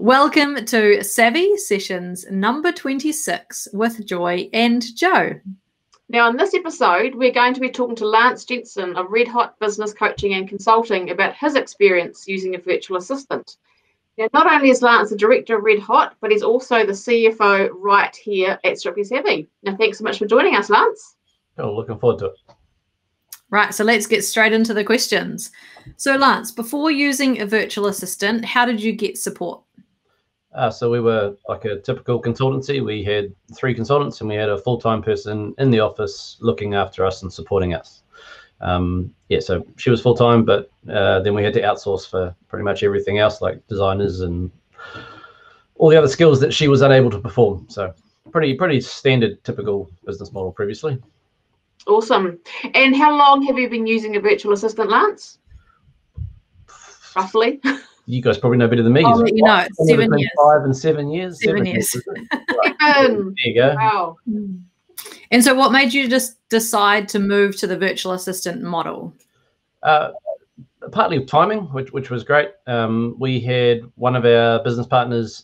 Welcome to Savvy Sessions number 26 with Joy and Joe. Now, in this episode, we're going to be talking to Lance Jensen of Red Hot Business Coaching and Consulting about his experience using a virtual assistant. Now, not only is Lance the director of Red Hot, but he's also the CFO right here at Strictly Savvy. Now, thanks so much for joining us, Lance. Oh, looking forward to it. Right, so let's get straight into the questions. So, Lance, before using a virtual assistant, how did you get support? So we were like a typical consultancy. We had 3 consultants and we had a full-time person in the office looking after us and supporting us. So she was full-time, but then we had to outsource for pretty much everything else, like designers and all the other skills that she was unable to perform. So pretty standard, typical business model previously. Awesome. And how long have you been using a virtual assistant, Lance? Roughly? You guys probably know better than me. I'll let you know. 7 years. 5 and 7 years. 7 years. Right. There you go. Wow. And so what made you just decide to move to the virtual assistant model? Partly timing, which was great. We had one of our business partners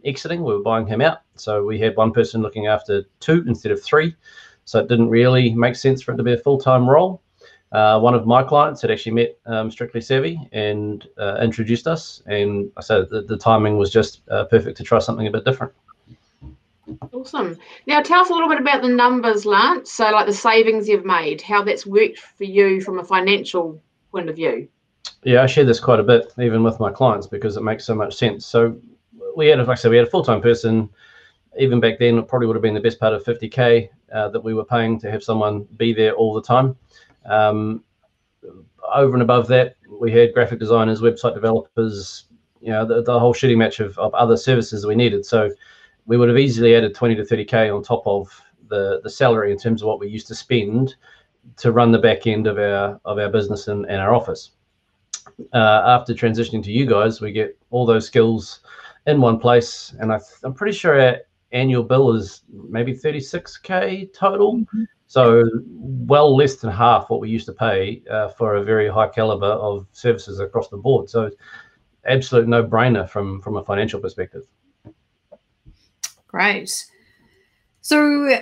exiting. We were buying him out. So we had one person looking after 2 instead of 3. So it didn't really make sense for it to be a full-time role. One of my clients had actually met Strictly Savvy and introduced us, and I said the timing was just perfect to try something a bit different. Awesome. Now tell us a little bit about the numbers, Lance. So like the savings you've made, how that's worked for you from a financial point of view. Yeah, I share this quite a bit, even with my clients, because it makes so much sense. So we had, like I said, we had a full-time person. Even back then, it probably would have been the best part of 50K that we were paying to have someone be there all the time. Over and above that, we had graphic designers, website developers, the whole shitty match of other services we needed. So we would have easily added 20 to 30K on top of the salary in terms of what we used to spend to run the back end of our business and our office. After transitioning to you guys, we get all those skills in one place, and I'm pretty sure our annual bill is maybe 36K total. Mm-hmm. So well less than half what we used to pay for a very high caliber of services across the board. So absolute no-brainer from a financial perspective. Great. So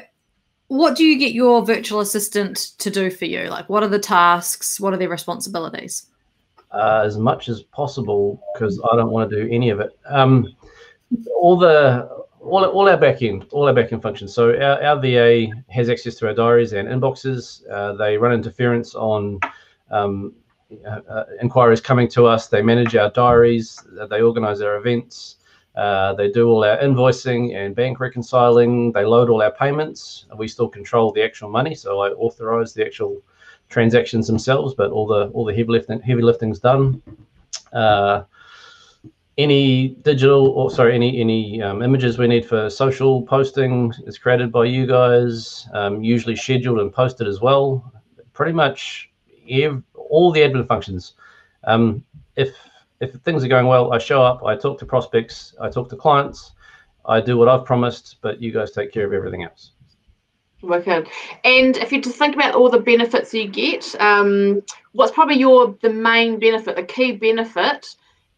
what do you get your virtual assistant to do for you? Like, what are the tasks? What are their responsibilities? As much as possible, because I don't want to do any of it. All our back end functions. So our VA has access to our diaries and inboxes. They run interference on inquiries coming to us. They manage our diaries. They organize our events. They do all our invoicing and bank reconciling. They load all our payments. We still control the actual money, so I authorize the actual transactions themselves, but all the heavy lifting's done. Any images we need for social posting is created by you guys, usually scheduled and posted as well. Pretty much all the admin functions. If things are going well, I show up, I talk to prospects, I talk to clients, I do what I've promised, but you guys take care of everything else. Wicked. And if you just think about all the benefits you get, what's probably the main benefit, the key benefit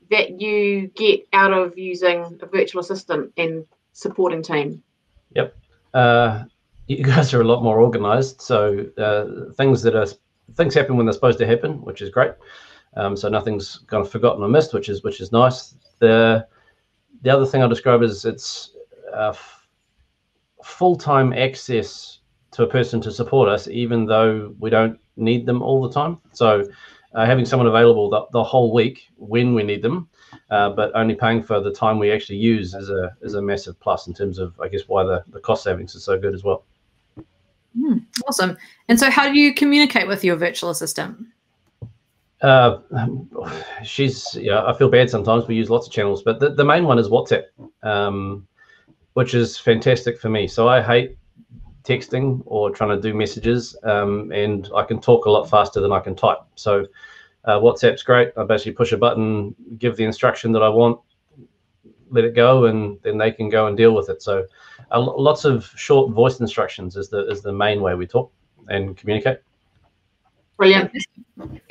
that you get out of using a virtual assistant and supporting team? Yep. You guys are a lot more organized. So things happen when they're supposed to happen, which is great. So nothing's kind of forgotten or missed, which is nice. The other thing I'll describe is it's full-time access to a person to support us, even though we don't need them all the time. So having someone available the whole week when we need them, but only paying for the time we actually use is a massive plus in terms of, I guess, why the cost savings is so good as well. Awesome. And so how do you communicate with your virtual assistant? I feel bad sometimes. We use lots of channels, but the main one is WhatsApp, which is fantastic for me. So I hate texting or trying to do messages, and I can talk a lot faster than I can type. So WhatsApp's great. I basically push a button, give the instruction that I want, let it go, and then they can go and deal with it. So lots of short voice instructions is the main way we talk and communicate. Brilliant.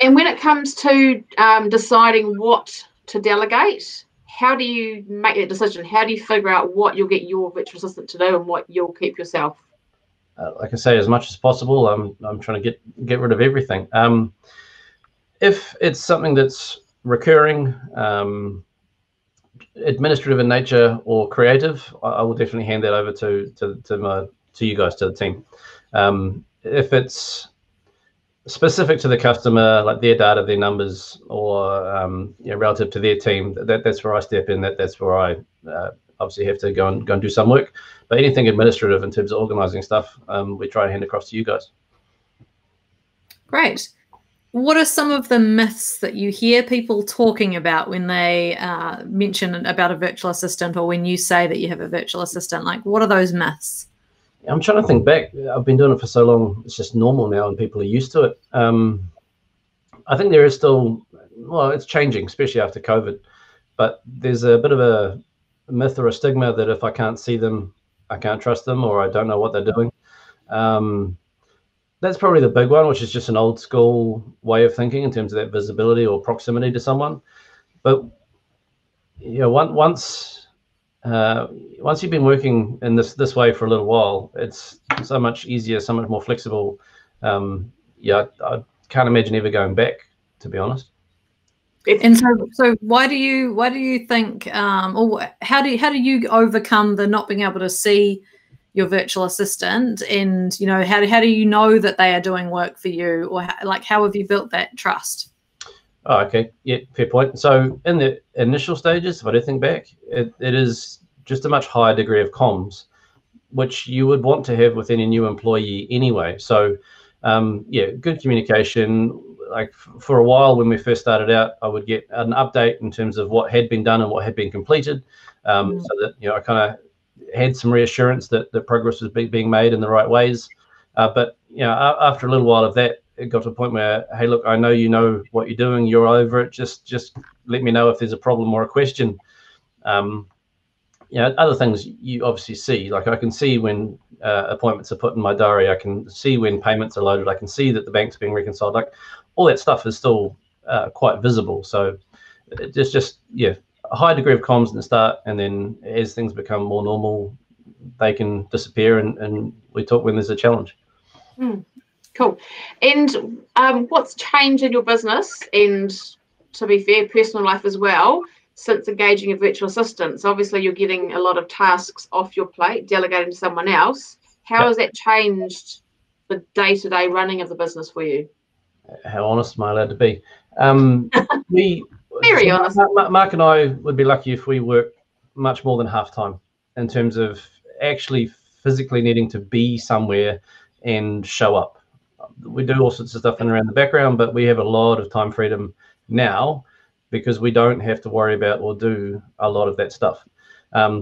And when it comes to deciding what to delegate, how do you make that decision? How do you figure out what you'll get your virtual assistant to do and what you'll keep yourself? Like I say, as much as possible, I'm trying to get rid of everything. If it's something that's recurring, administrative in nature or creative, I will definitely hand that over to you guys, to the team. If it's specific to the customer, like their data, their numbers, or relative to their team, that's where I step in. That's where I obviously have to go and do some work. But anything administrative in terms of organising stuff, we try to hand across to you guys. Great. What are some of the myths that you hear people talking about when they mention about a virtual assistant, or when you say that you have a virtual assistant? Like, what are those myths? I'm trying to think back. I've been doing it for so long, it's just normal now and people are used to it. I think there is still, well, it's changing, especially after COVID, but there's a bit of a myth or a stigma that if I can't see them, I can't trust them, or I don't know what they're doing. That's probably the big one, which is just an old school way of thinking in terms of that visibility or proximity to someone. But once you've been working in this way for a little while, it's so much easier, so much more flexible. I can't imagine ever going back, to be honest. And so why do you think, or how do you overcome the not being able to see your virtual assistant, and how do you know that they are doing work for you, or how have you built that trust? Oh, okay, yeah, fair point. So in the initial stages, if I do think back, it is just a much higher degree of comms, which you would want to have with any new employee anyway. So good communication. Like for a while when we first started out, I would get an update in terms of what had been done and what had been completed, so that I kind of had some reassurance that the progress was being made in the right ways. But after a little while of that, it got to a point where, hey, look, I know you know what you're doing, you're over it. Just let me know if there's a problem or a question. Other things you obviously see, like I can see when appointments are put in my diary, I can see when payments are loaded, I can see that the bank's being reconciled. Like all that stuff is still quite visible. So it's just a high degree of comms in the start, and then as things become more normal, they can disappear, and we talk when there's a challenge. Cool. And what's changed in your business, and to be fair, personal life as well, since engaging a virtual assistant? So obviously you're getting a lot of tasks off your plate, delegating to someone else. How has that changed the day-to-day running of the business for you? How honest am I allowed to be? Very honest. Mark and I would be lucky if we worked much more than half time in terms of actually physically needing to be somewhere and show up. We do all sorts of stuff in around the background, but we have a lot of time freedom now because we don't have to worry about or do a lot of that stuff.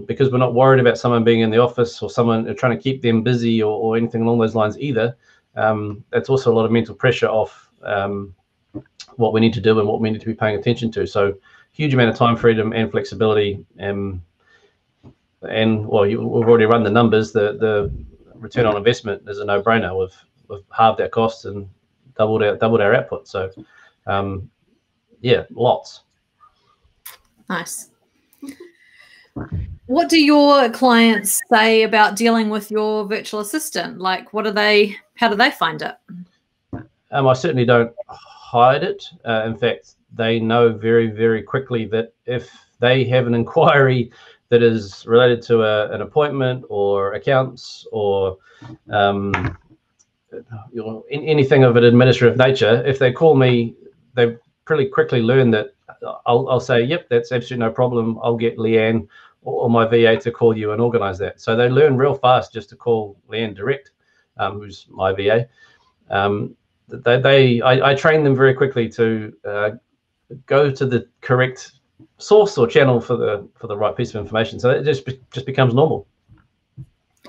Because we're not worried about someone being in the office or someone trying to keep them busy or anything along those lines either. That's also a lot of mental pressure off what we need to do and what we need to be paying attention to. So huge amount of time freedom and flexibility. And well, we've already run the numbers. The return on investment is a no-brainer. We've halved our costs and doubled our output. So lots. Nice. What do your clients say about dealing with your virtual assistant? Like, how do they find it? I certainly don't hide it. In fact, they know very, very quickly that if they have an inquiry that is related to an appointment or accounts or anything of an administrative nature, if they call me, they pretty quickly learn that I'll say, yep, that's absolutely no problem. I'll get Leanne or my VA to call you and organize that. So they learn real fast just to call Leanne direct, who's my VA. I train them very quickly to go to the correct source or channel for the right piece of information. So it just becomes normal.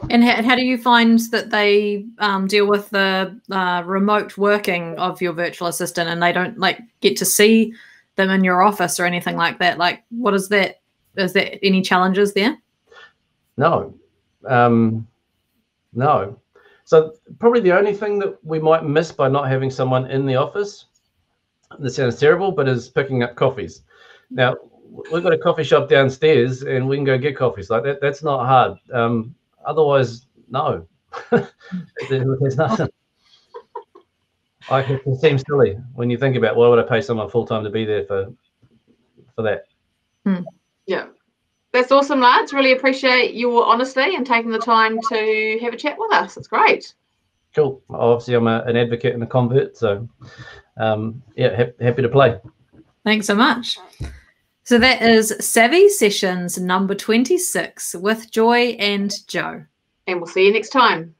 And how do you find that they deal with the remote working of your virtual assistant, and they don't get to see them in your office or anything like that? Like, what is that? Is there any challenges there? No. No. So probably the only thing that we might miss by not having someone in the office, this sounds terrible, but is picking up coffees. Now, we've got a coffee shop downstairs and we can go get coffees. Like that. That's not hard. Otherwise, no. There's nothing. Like, it seems silly when you think about why would I pay someone full time to be there for that. Yeah, that's awesome, Lance. Really appreciate your honesty and taking the time to have a chat with us. It's great. Cool. Obviously, I'm an advocate and a convert, so yeah, happy to play. Thanks so much. So that is Savvy Sessions number 26 with Joy and Joe. And we'll see you next time.